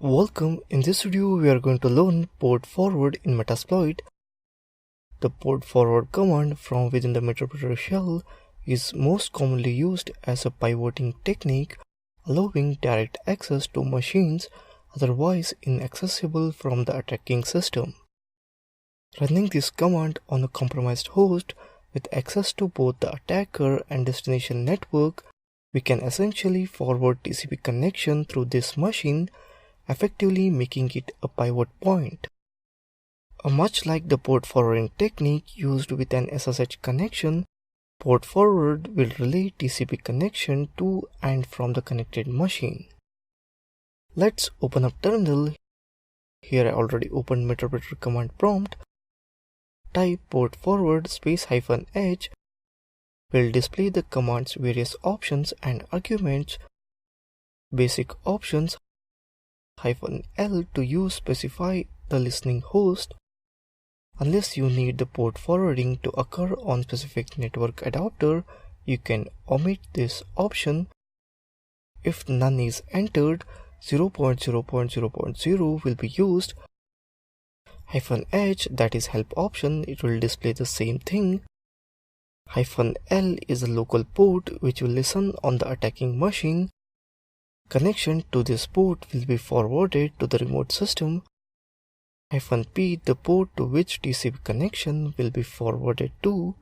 Welcome. In this video we are going to learn Portfwd in Metasploit. The Portfwd command from within the Metasploit shell is most commonly used as a pivoting technique, allowing direct access to machines otherwise inaccessible from the attacking system. Running this command on a compromised host with access to both the attacker and destination network, we can essentially forward TCP connection through this machine, effectively making it a pivot point. Much like the port forwarding technique used with an SSH connection, Portfwd will relay TCP connection to and from the connected machine. Let's open up terminal. Here I already opened Metasploit command prompt. Type portfwd --h will display the command's various options and arguments. Basic options -L to use specify the listening host. Unless you need the port forwarding to occur on specific network adapter, you can omit this option. If none is entered, 0.0.0.0 will be used. -H, that is help option, it will display the same thing. -L is a local port which will listen on the attacking machine. Connection to this port will be forwarded to the remote system. -P, the port to which TCP connection will be forwarded to.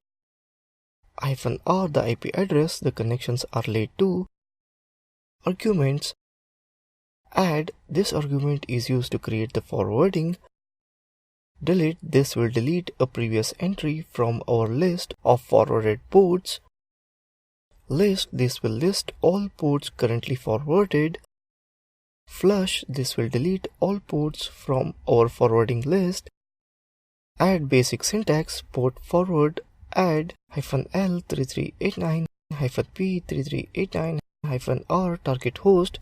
-R, the IP address the connections are laid to. Arguments. Add, this argument is used to create the forwarding. Delete, this will delete a previous entry from our list of forwarded ports. List, this will list all ports currently forwarded. Flush, this will delete all ports from our forwarding list. Add basic syntax, portfwd add -L 3389 -P 3389 -R target host.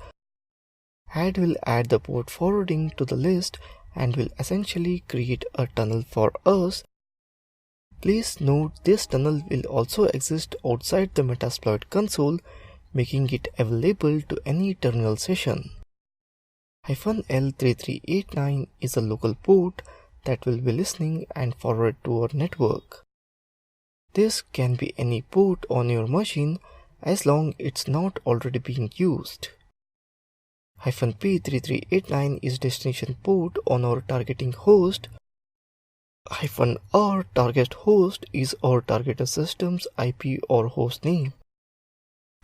Add will add the port forwarding to the list and will essentially create a tunnel for us. Please note this tunnel will also exist outside the Metasploit console, making it available to any terminal session. -L 3389 is a local port that will be listening and forward to our network. This can be any port on your machine as long it's not already being used. -P 3389 is destination port on our targeting host. -R target host is our target system's IP or host name.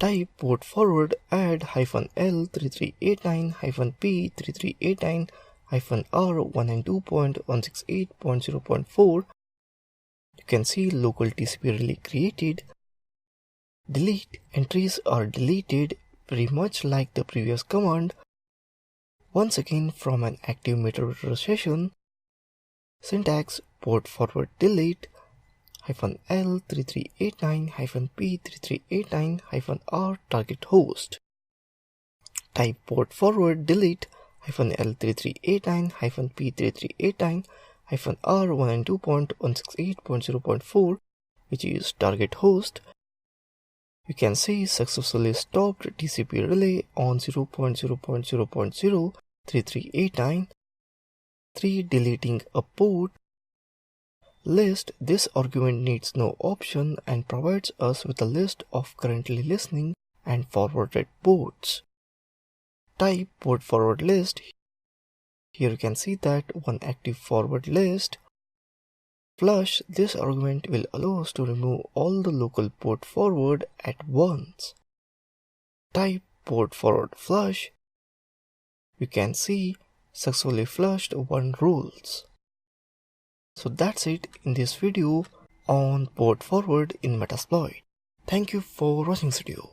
Type portfwd add -L 3389 -P 3389 -R 192.168.0.4. You can see local TCP relay created. Delete, entries are deleted very much like the previous command. Once again from an active Metasploit session. Syntax portfwd delete -L 3389 -P 3389 -R target host. Type portfwd delete -L 3389 -P 3389 -R 192.168.0.4, which is target host. You can see successfully stopped TCP relay on 0.0.0.0 3389. 3. Deleting a port. List, this argument needs no option and provides us with a list of currently listening and forwarded ports. Type portfwd list. Here you can see that one active forward list. Flush, this argument will allow us to remove all the local port forward at once. Type portfwd flush. You can see successfully flushed one rules. So that's it in this video on Portfwd in Metasploit. Thank you for watching this video.